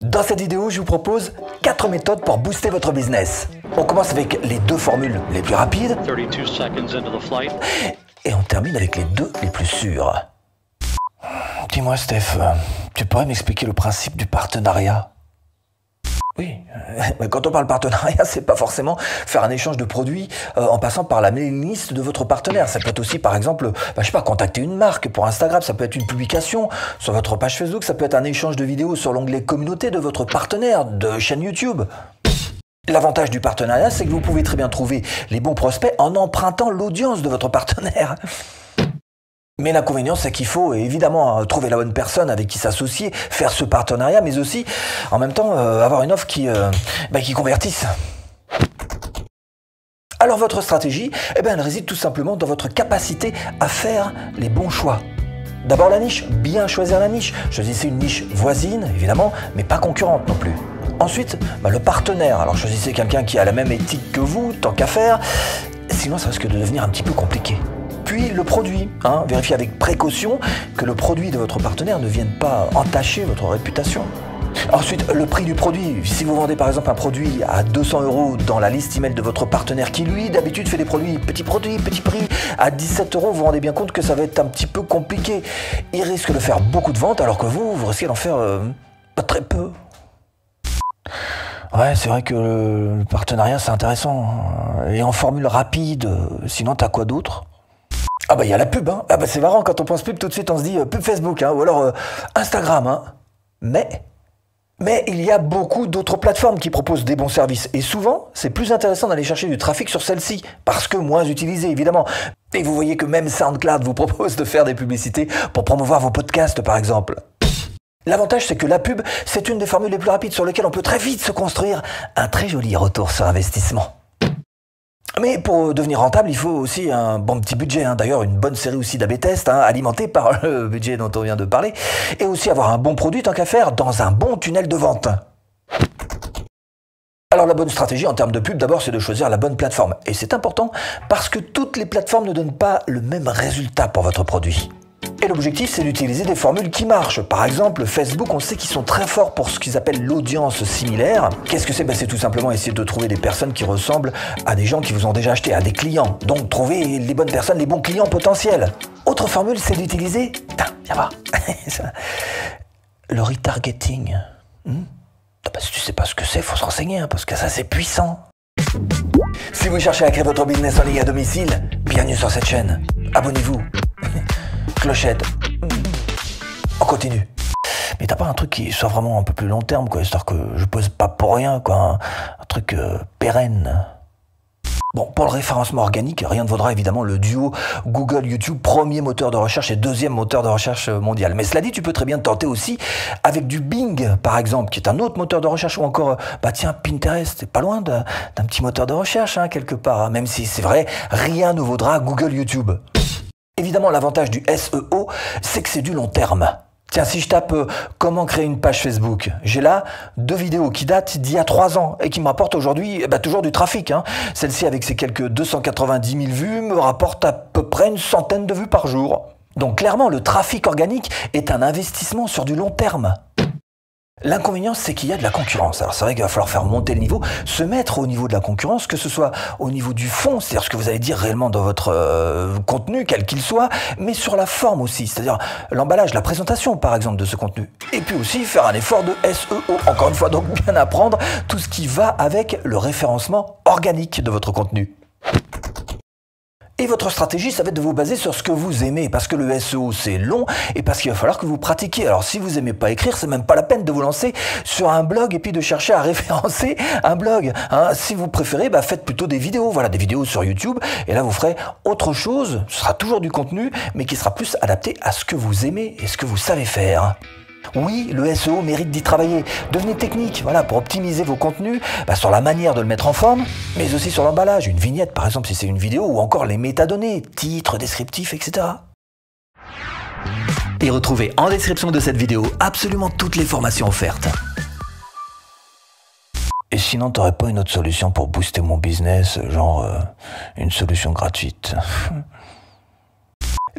Dans cette vidéo, je vous propose 4 méthodes pour booster votre business. On commence avec les 2 formules les plus rapides 32 seconds into the flight. et on termine avec les 2 les plus sûres. Dis-moi Steph, tu pourrais m'expliquer le principe du partenariat? Oui, mais quand on parle partenariat, c'est pas forcément faire un échange de produits en passant par la mailing list de votre partenaire. Ça peut être aussi, par exemple, je sais pas, contacter une marque pour Instagram, ça peut être une publication sur votre page Facebook, ça peut être un échange de vidéos sur l'onglet communauté de votre partenaire de chaîne YouTube. L'avantage du partenariat, c'est que vous pouvez très bien trouver les bons prospects en empruntant l'audience de votre partenaire. Mais l'inconvénient, c'est qu'il faut évidemment trouver la bonne personne avec qui s'associer, faire ce partenariat, mais aussi, en même temps, avoir une offre qui convertisse. Alors votre stratégie, elle réside tout simplement dans votre capacité à faire les bons choix. D'abord la niche, bien choisir la niche. Choisissez une niche voisine, évidemment, mais pas concurrente non plus. Ensuite, le partenaire. Alors choisissez quelqu'un qui a la même éthique que vous, tant qu'à faire, sinon ça risque de devenir un petit peu compliqué. Puis le produit, vérifiez avec précaution que le produit de votre partenaire ne vienne pas entacher votre réputation. Ensuite, le prix du produit. Si vous vendez par exemple un produit à 200 € dans la liste email de votre partenaire qui lui d'habitude fait des produits, petit prix, à 17 €, vous vous rendez bien compte que ça va être un petit peu compliqué. Il risque de faire beaucoup de ventes alors que vous risquez d'en faire pas très peu. Ouais, c'est vrai que le partenariat c'est intéressant. Et en formule rapide, sinon t'as quoi d'autre? Ah il y a la pub, c'est marrant, quand on pense pub, tout de suite on se dit pub Facebook, ou alors Instagram, Mais il y a beaucoup d'autres plateformes qui proposent des bons services. Et souvent, c'est plus intéressant d'aller chercher du trafic sur celles-ci, parce que moins utilisées, évidemment. Et vous voyez que même SoundCloud vous propose de faire des publicités pour promouvoir vos podcasts, par exemple. L'avantage, c'est que la pub, c'est une des formules les plus rapides sur lesquelles on peut très vite se construire un très joli retour sur investissement. Mais pour devenir rentable, il faut aussi un bon petit budget. D'ailleurs, une bonne série aussi d'A/B tests, alimentée par le budget dont on vient de parler. Et aussi avoir un bon produit, tant qu'à faire, dans un bon tunnel de vente. Alors la bonne stratégie en termes de pub, d'abord, c'est de choisir la bonne plateforme. Et c'est important parce que toutes les plateformes ne donnent pas le même résultat pour votre produit. Et l'objectif, c'est d'utiliser des formules qui marchent. Par exemple, Facebook, on sait qu'ils sont très forts pour ce qu'ils appellent l'audience similaire. Qu'est-ce que c'est? C'est tout simplement essayer de trouver des personnes qui ressemblent à des gens qui vous ont déjà acheté, à des clients. Donc, trouver les bonnes personnes, les bons clients potentiels. Autre formule, c'est d'utiliser... Viens voir. Le retargeting. Si tu sais pas ce que c'est, faut se renseigner, parce que ça, c'est puissant. Si vous cherchez à créer votre business en ligne à domicile, bienvenue sur cette chaîne. Abonnez-vous. Clochette. On continue. Mais t'as pas un truc qui soit vraiment un peu plus long terme, histoire que je pose pas pour rien, un truc pérenne. Bon, pour le référencement organique, rien ne vaudra évidemment le duo Google-YouTube, premier moteur de recherche et deuxième moteur de recherche mondial. Mais cela dit, tu peux très bien te tenter aussi avec du Bing, par exemple, qui est un autre moteur de recherche, ou encore, Pinterest, c'est pas loin d'un petit moteur de recherche, quelque part, même si c'est vrai, rien ne vaudra Google-YouTube. Évidemment, l'avantage du SEO, c'est que c'est du long terme. Tiens, si je tape comment créer une page Facebook, j'ai là 2 vidéos qui datent d'il y a 3 ans et qui me rapportent aujourd'hui toujours du trafic. Celle-ci, avec ses quelques 290 000 vues, me rapporte à peu près une centaine de vues par jour. Donc clairement, le trafic organique est un investissement sur du long terme. L'inconvénient, c'est qu'il y a de la concurrence. Alors c'est vrai qu'il va falloir faire monter le niveau, se mettre au niveau de la concurrence, que ce soit au niveau du fond, c'est-à-dire ce que vous allez dire réellement dans votre contenu, quel qu'il soit, mais sur la forme aussi, c'est-à-dire l'emballage, la présentation par exemple de ce contenu. Et puis aussi faire un effort de SEO, encore une fois, donc bien apprendre tout ce qui va avec le référencement organique de votre contenu. Et votre stratégie, ça va être de vous baser sur ce que vous aimez, parce que le SEO, c'est long, et parce qu'il va falloir que vous pratiquiez. Alors, si vous aimez pas écrire, c'est même pas la peine de vous lancer sur un blog et puis de chercher à référencer un blog. Si vous préférez, faites plutôt des vidéos. Voilà, des vidéos sur YouTube, et là, vous ferez autre chose. Ce sera toujours du contenu, mais qui sera plus adapté à ce que vous aimez et ce que vous savez faire. Oui, le SEO mérite d'y travailler. Devenez technique, pour optimiser vos contenus, sur la manière de le mettre en forme, mais aussi sur l'emballage, une vignette par exemple si c'est une vidéo, ou encore les métadonnées, titres, descriptifs, etc. Et retrouvez en description de cette vidéo absolument toutes les formations offertes. Et sinon, t'aurais pas une autre solution pour booster mon business, genre une solution gratuite?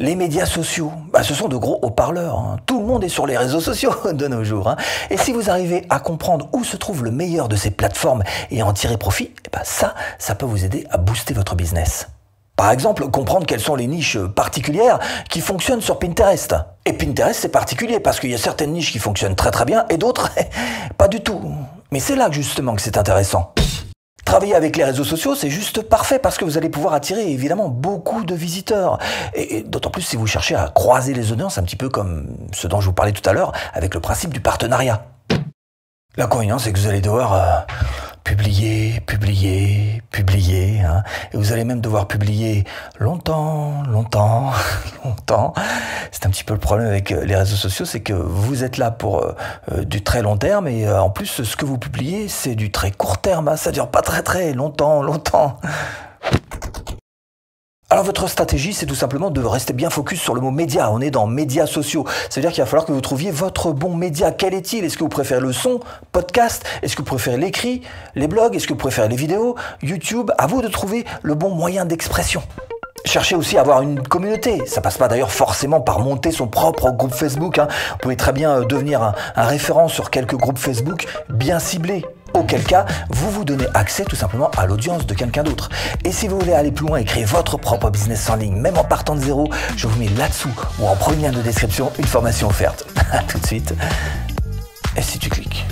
Les médias sociaux, ce sont de gros haut-parleurs. Hein. Tout le monde est sur les réseaux sociaux de nos jours. Hein. Et si vous arrivez à comprendre où se trouve le meilleur de ces plateformes et en tirer profit, ça peut vous aider à booster votre business. Par exemple, comprendre quelles sont les niches particulières qui fonctionnent sur Pinterest. Et Pinterest, c'est particulier parce qu'il y a certaines niches qui fonctionnent très très bien et d'autres, pas du tout. Mais c'est là justement que c'est intéressant. Travailler avec les réseaux sociaux, c'est juste parfait parce que vous allez pouvoir attirer évidemment beaucoup de visiteurs. Et d'autant plus si vous cherchez à croiser les audiences, un petit peu comme ce dont je vous parlais tout à l'heure, avec le principe du partenariat. L'inconvénient, c'est que vous allez devoir publier, hein, et vous allez même devoir publier longtemps. C'est un petit peu le problème avec les réseaux sociaux, c'est que vous êtes là pour du très long terme et en plus, ce que vous publiez, c'est du très court terme, hein, ça dure pas très longtemps. Alors votre stratégie, c'est tout simplement de rester bien focus sur le mot média. On est dans médias sociaux. Ça veut dire qu'il va falloir que vous trouviez votre bon média. Quel est-il? Est-ce que vous préférez le son, podcast? Est-ce que vous préférez l'écrit, les blogs? Est-ce que vous préférez les vidéos, YouTube? À vous de trouver le bon moyen d'expression. Cherchez aussi à avoir une communauté. Ça passe pas d'ailleurs forcément par monter son propre groupe Facebook. Hein. Vous pouvez très bien devenir un référent sur quelques groupes Facebook bien ciblés. Auquel cas, vous donnez accès tout simplement à l'audience de quelqu'un d'autre. Et si vous voulez aller plus loin et créer votre propre business en ligne, même en partant de zéro, je vous mets là-dessous ou en premier lien de description une formation offerte. À tout de suite. Et si tu cliques.